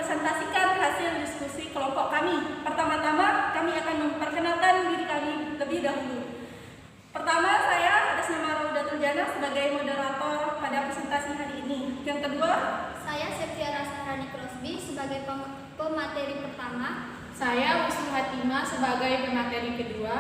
mempresentasikan hasil diskusi kelompok kami. Pertama-tama, kami akan memperkenalkan diri kami lebih dahulu. Pertama, saya atas nama Raudatul Jannah sebagai moderator pada presentasi hari ini. Yang kedua, saya Septiara Sahrani Crosby sebagai pemateri pertama. Saya Wisnu Hatimah sebagai pemateri kedua.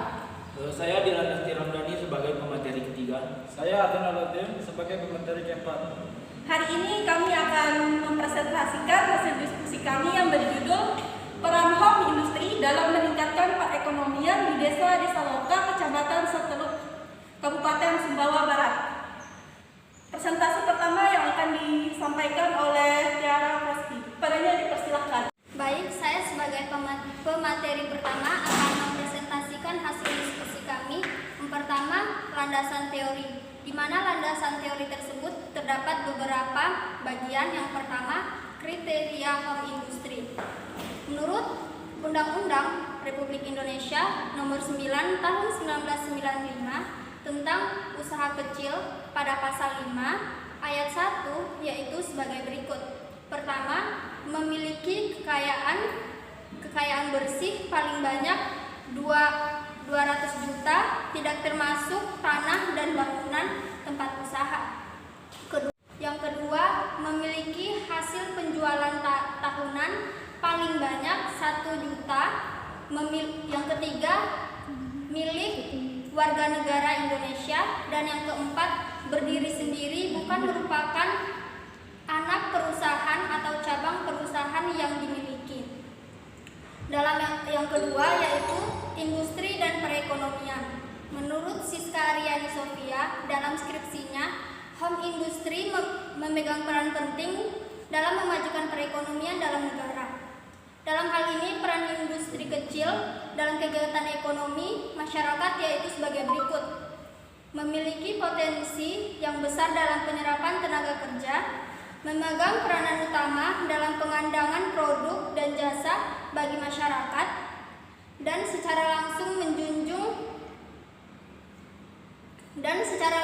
Saya Dilan Asti Ramdhani sebagai pemateri ketiga. Saya Adnan Aladdin sebagai pemateri keempat. Hari ini kami akan mempresentasikan hasil diskusi kami yang berjudul Peran Home Industri dalam meningkatkan perekonomian di Desa Loka, Kecamatan Seteluk, Kabupaten Sumbawa Barat. Presentasi pertama yang akan disampaikan oleh Tiara Presti. Padanya dipersilahkan. Baik, saya sebagai pemateri pertama akan mempresentasikan hasil diskusi kami. Yang pertama, landasan teori, di mana landasan teori tersebut terdapat beberapa bagian. Yang pertama, kriteria home industry. Menurut Undang-Undang Republik Indonesia Nomor 9 Tahun 1995 tentang usaha kecil, pada pasal 5 ayat 1 yaitu sebagai berikut. Pertama, memiliki kekayaan bersih paling banyak 200 juta, tidak termasuk tanah dan bangunan tempat usaha. Yang kedua, memiliki hasil penjualan tahunan paling banyak 1 juta. Yang ketiga, milik warga negara Indonesia. Dan yang keempat, berdiri sendiri, bukan merupakan anak perusahaan atau cabang perusahaan yang dimiliki. Dalam yang kedua yaitu industri dan perekonomian. Menurut Siska Aryani Sofia dalam skripsinya, home industry memegang peran penting dalam memajukan perekonomian dalam negara. Dalam hal ini, peran industri kecil dalam kegiatan ekonomi masyarakat yaitu sebagai berikut. Memiliki potensi yang besar dalam penyerapan tenaga kerja, memegang peranan utama dalam pengembangan produk dan jasa bagi masyarakat, dan secara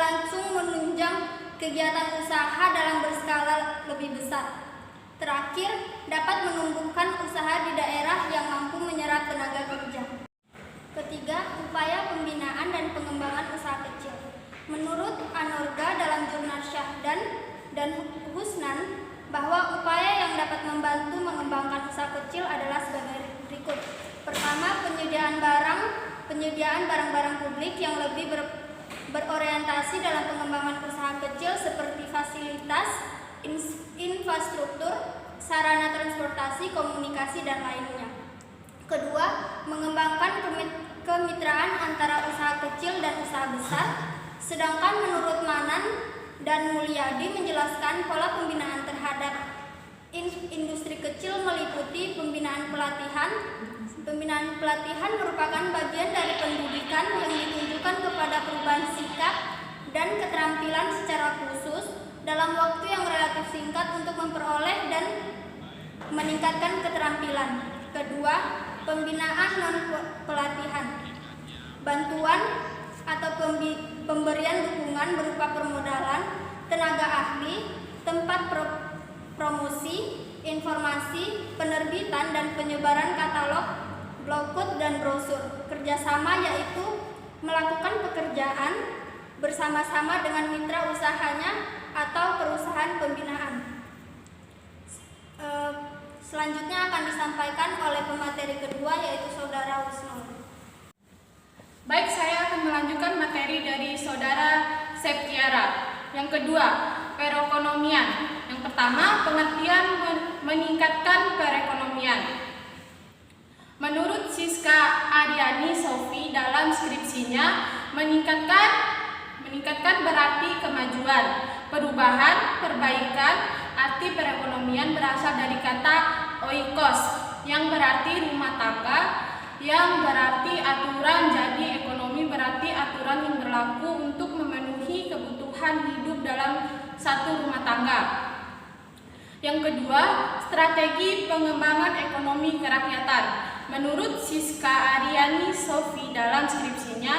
langsung menunjang kegiatan usaha dalam berskala lebih besar. Terakhir, dapat menumbuhkan usaha di daerah yang mampu menyerap tenaga kerja. Ketiga, upaya pembinaan dan pengembangan usaha kecil. Menurut Anorga dalam jurnal Syahdan dan Husnan, bahwa upaya yang dapat membantu mengembangkan usaha kecil adalah sebagai berikut. Pertama, penyediaan barang-barang publik yang lebih berorientasi dalam pengembangan usaha kecil seperti fasilitas, infrastruktur, sarana transportasi, komunikasi, dan lainnya. Kedua, mengembangkan kemitraan antara usaha kecil dan usaha besar. Sedangkan menurut Manan dan Mulyadi menjelaskan pola pembinaan terhadap industri kecil meliputi pembinaan pelatihan. Pembinaan pelatihan merupakan bagian dari pendidikan yang ditunjukkan kepada perubahan sikap dan keterampilan secara khusus dalam waktu yang relatif singkat untuk memperoleh dan meningkatkan keterampilan. Kedua, pembinaan non-pelatihan. Bantuan atau pemberian dukungan berupa permodalan, tenaga ahli, tempat promosi, informasi, penerbitan dan penyebaran katalog, blogspot dan brosur. Kerjasama yaitu melakukan pekerjaan bersama-sama dengan mitra usahanya atau perusahaan pembinaan. Selanjutnya akan disampaikan oleh pemateri kedua yaitu Saudara Wisnu. Baik, saya akan melanjutkan materi dari Saudara Septiara. Yang kedua, perekonomian. Yang pertama, pengertian meningkatkan perekonomian. Menurut Siska Aryani Sofi dalam skripsinya, meningkatkan berarti kemajuan, perubahan, perbaikan. Arti perekonomian berasal dari kata oikos yang berarti rumah tangga, yang berarti aturan. Jadi ekonomi berarti aturan yang berlaku untuk memenuhi kebutuhan hidup dalam satu rumah tangga. Yang kedua, strategi pengembangan ekonomi kerakyatan. Menurut Siska Aryani Sofi dalam skripsinya,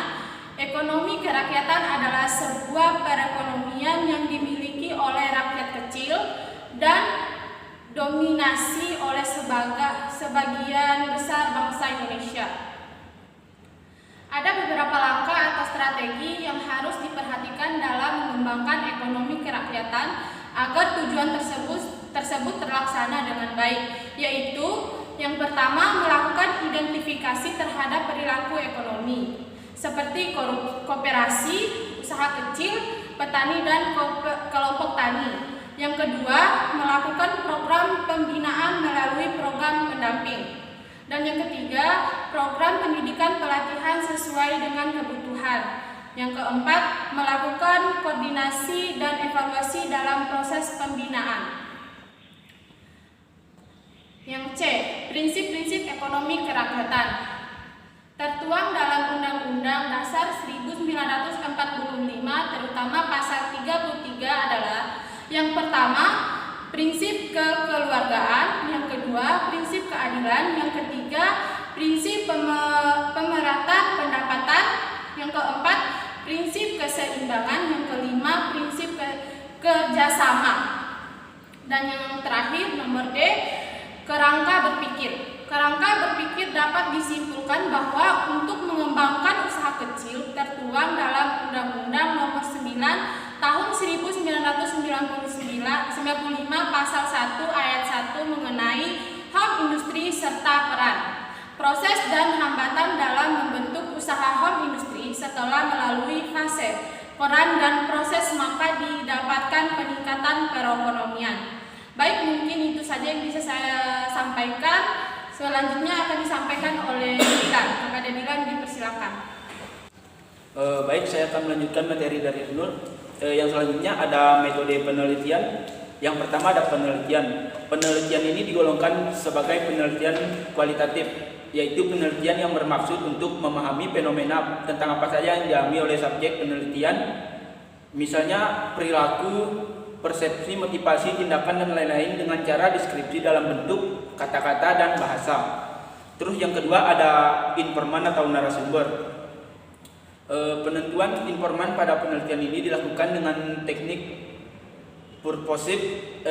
ekonomi kerakyatan adalah sebuah perekonomian yang dimiliki oleh rakyat kecil dan didominasi oleh sebagian besar bangsa Indonesia. Ada beberapa langkah atau strategi yang harus diperhatikan dalam mengembangkan ekonomi kerakyatan agar tujuan tersebut terlaksana dengan baik, yaitu yang pertama, melakukan identifikasi terhadap perilaku ekonomi seperti koperasi, usaha kecil, petani dan kelompok tani. Yang kedua, melakukan program pembinaan melalui program pendamping. Dan yang ketiga, program pendidikan pelatihan sesuai dengan kebutuhan. Yang keempat, melakukan koordinasi dan evaluasi dalam proses pembinaan. Yang C, prinsip-prinsip ekonomi kerakyatan. Tertuang dalam Undang-Undang Dasar 1945, terutama pasal 33 adalah yang pertama, prinsip kekeluargaan, yang kedua, prinsip keadilan, yang ketiga, prinsip pemerataan pendapatan, yang keempat, prinsip keseimbangan, yang kelima, prinsip kerjasama. Dan yang terakhir, nomor D, kerangka berpikir. Kerangka berpikir dapat disimpulkan bahwa untuk mengembangkan usaha kecil tertuang dalam Undang-Undang Nomor 9 Tahun 1995 Pasal 1 Ayat 1 mengenai home industri serta peran, proses dan hambatan dalam membentuk usaha home industri setelah melalui fase peran dan proses maka didapatkan peningkatan perekonomian. Baik, mungkin itu saja yang bisa saya sampaikan. Selanjutnya akan disampaikan oleh Dilan. Kepada Dilan dipersilakan. Baik, saya akan melanjutkan materi dari Nur. Yang selanjutnya ada metode penelitian. Yang pertama ada penelitian. Penelitian ini digolongkan sebagai penelitian kualitatif, yaitu penelitian yang bermaksud untuk memahami fenomena tentang apa saja yang dialami oleh subjek penelitian, misalnya perilaku, persepsi, motivasi, tindakan, dan lain-lain dengan cara deskripsi dalam bentuk kata-kata dan bahasa. Terus yang kedua ada informan atau narasumber. Penentuan informan pada penelitian ini dilakukan dengan teknik purposive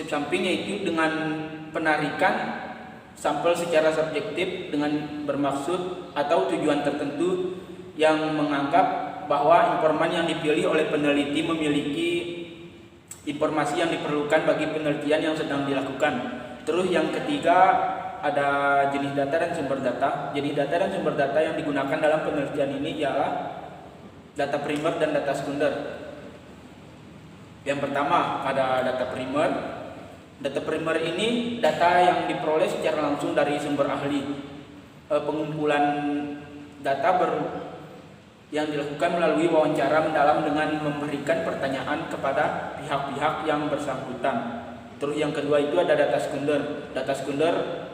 sampling, yaitu dengan penarikan sampel secara subjektif dengan bermaksud atau tujuan tertentu yang menganggap bahwa informan yang dipilih oleh peneliti memiliki informasi yang diperlukan bagi penelitian yang sedang dilakukan. Terus yang ketiga ada jenis data dan sumber data. Jenis data dan sumber data yang digunakan dalam penelitian ini ialah data primer dan data sekunder. Yang pertama ada data primer. Data primer ini data yang diperoleh secara langsung dari sumber ahli. Pengumpulan data yang dilakukan melalui wawancara mendalam dengan memberikan pertanyaan kepada pihak-pihak yang bersangkutan. Terus yang kedua itu ada data sekunder. Data sekunder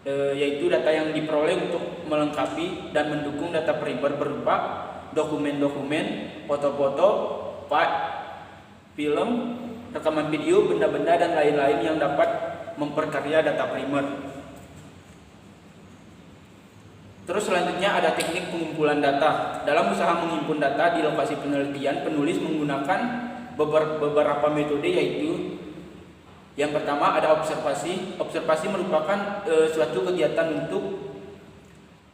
yaitu data yang diperoleh untuk melengkapi dan mendukung data primer berupa dokumen-dokumen, foto-foto, film, rekaman video, benda-benda dan lain-lain yang dapat memperkarya data primer. Terus selanjutnya ada teknik pengumpulan data. Dalam usaha menghimpun data di lokasi penelitian, penulis menggunakan beberapa metode, yaitu yang pertama ada observasi. Observasi merupakan suatu kegiatan untuk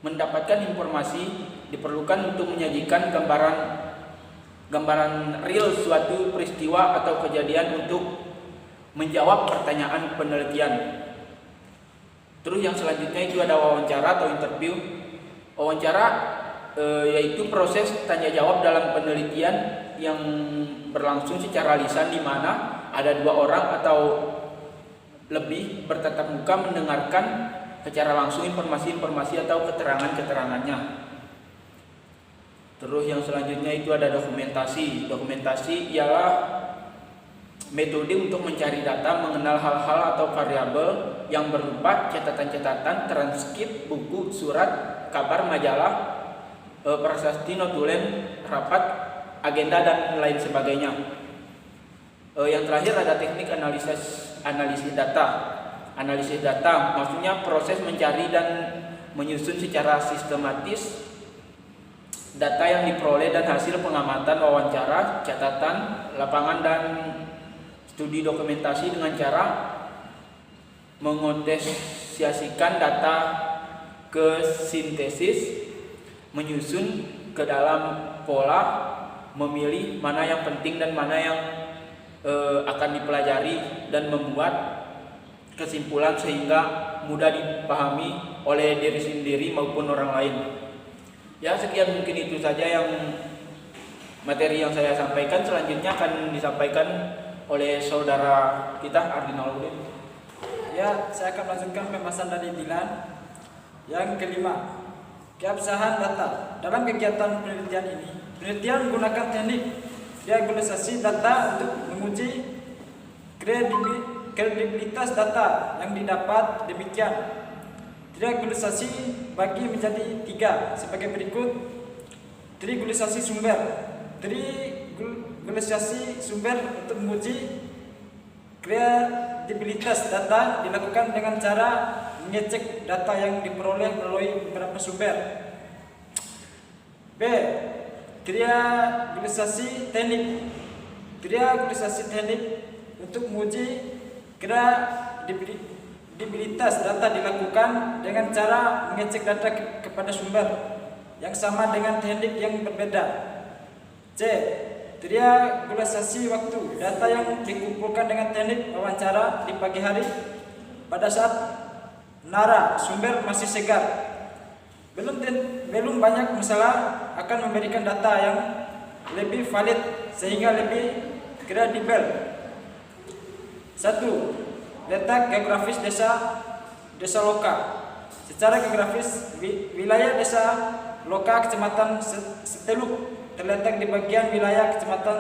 mendapatkan informasi, diperlukan untuk menyajikan gambaran real suatu peristiwa atau kejadian untuk menjawab pertanyaan penelitian. Terus yang selanjutnya itu ada wawancara atau interview. Wawancara yaitu proses tanya jawab dalam penelitian yang berlangsung secara lisan, di mana ada dua orang atau lebih bertatap muka mendengarkan secara langsung informasi-informasi atau keterangan-keterangannya. Terus yang selanjutnya itu ada dokumentasi. Dokumentasi ialah metode untuk mencari data, mengenal hal-hal atau variabel yang berupa catatan-catatan, transkrip, buku, surat, kabar, majalah, prasasti, notulen, rapat, agenda, dan lain sebagainya. Yang terakhir ada teknik analisis data. Analisis data maksudnya proses mencari dan menyusun secara sistematis data yang diperoleh dan hasil pengamatan, wawancara, catatan lapangan, dan studi dokumentasi dengan cara mengontesiasikan data ke sintesis, menyusun ke dalam pola, memilih mana yang penting dan mana yang akan dipelajari, dan membuat kesimpulan sehingga mudah dipahami oleh diri sendiri maupun orang lain. Ya, sekian mungkin itu saja yang materi yang saya sampaikan. Selanjutnya akan disampaikan oleh saudara kita Ardin Aludin. Ya, saya akan melanjutkan pembahasan dari Dilan. Yang kelima, keabsahan data. Dalam kegiatan penelitian ini, penelitian menggunakan teknik diagnosasi data untuk menguji kredibilitas data yang didapat. Demikian, trianggulisasi bagi menjadi 3 sebagai berikut. Trianggulisasi sumber. Trianggulisasi sumber untuk menguji kredibilitas data dilakukan dengan cara mengecek data yang diperoleh melalui beberapa sumber. B. Trianggulisasi teknik. Trianggulisasi teknik untuk menguji kredibilitas data dilakukan dengan cara mengecek data kepada sumber yang sama dengan teknik yang berbeda. C. Trianggulisasi waktu. Data yang dikumpulkan dengan teknik wawancara di pagi hari pada saat nara sumber masih segar. Belum banyak masalah akan memberikan data yang lebih valid sehingga lebih kredibel. 1. Letak geografis desa loka. Secara geografis, wilayah desa loka Kecamatan Seteluk terletak di bagian wilayah Kecamatan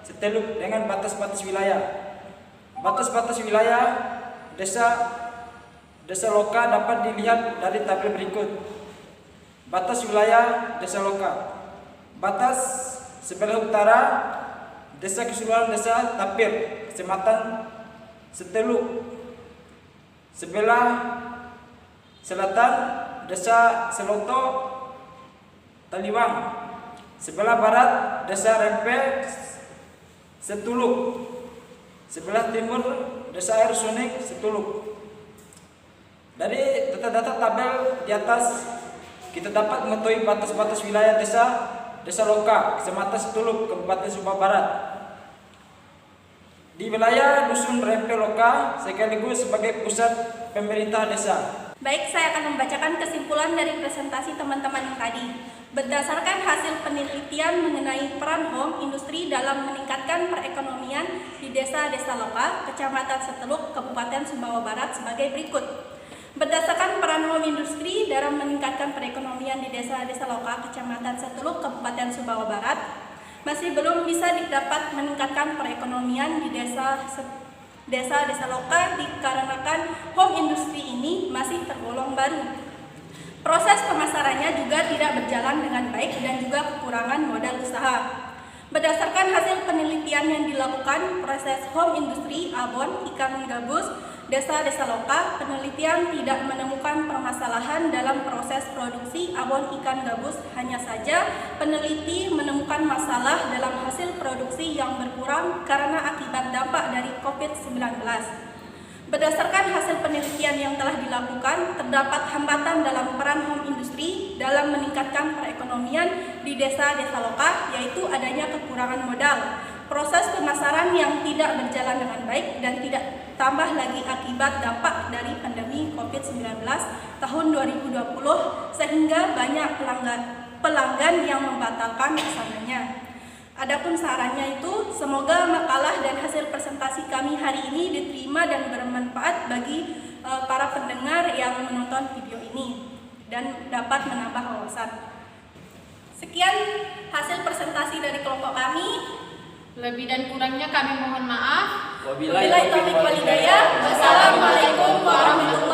Seteluk dengan batas-batas wilayah. Batas-batas wilayah desa loka dapat dilihat dari tabel berikut. Batas wilayah desa loka. Batas sebelah utara Desa Keseluruhan Desa Tapir, Kecamatan Seteluk. Sebelah selatan Desa Seloto, Taliwang. Sebelah barat Desa Rempe, Setuluk. Sebelah timur Desa Air Sunik, Setuluk. Dari data-data tabel di atas kita dapat mengetahui batas-batas wilayah desa loka Kecamatan Setuluk, Kabupaten Sumbawa Barat. Di wilayah Dusun Rempe Loka sekaligus sebagai pusat pemerintah desa. Baik, saya akan membacakan kesimpulan dari presentasi teman-teman yang tadi. Berdasarkan hasil penelitian mengenai peran home industri dalam meningkatkan perekonomian di desa-desa loka Kecamatan Seteluk, Kabupaten Sumbawa Barat sebagai berikut. Berdasarkan peran home industri dalam meningkatkan perekonomian di desa-desa loka Kecamatan Seteluk, Kabupaten Sumbawa Barat, masih belum bisa didapat meningkatkan perekonomian di desa-desa loka dikarenakan home industri ini masih tergolong baru. Proses pemasarannya juga tidak berjalan dengan baik dan juga kekurangan modal usaha. Berdasarkan hasil penelitian yang dilakukan proses home industri abon ikan gabus desa-desa loka, penelitian tidak menemukan permasalahan dalam proses produksi abon ikan gabus. Hanya saja peneliti menemukan masalah dalam hasil produksi yang berkurang karena akibat dampak dari COVID-19. Berdasarkan hasil penelitian yang telah dilakukan, terdapat hambatan dalam peran home industri dalam meningkatkan perekonomian di desa-desa loka, yaitu adanya kekurangan modal, proses pemasaran yang tidak berjalan dengan baik, dan tidak tambah lagi akibat dampak dari pandemi COVID-19 tahun 2020 sehingga banyak pelanggan yang membatalkan pesanannya. Adapun sarannya itu, semoga makalah dan hasil presentasi kami hari ini diterima dan bermanfaat bagi para pendengar yang menonton video ini dan dapat menambah wawasan. Sekian hasil presentasi dari kelompok kami. Lebih dan kurangnya kami mohon maaf. Wabillahi taufiq wal hidayah. Wassalamualaikum warahmatullahi wabarakatuh.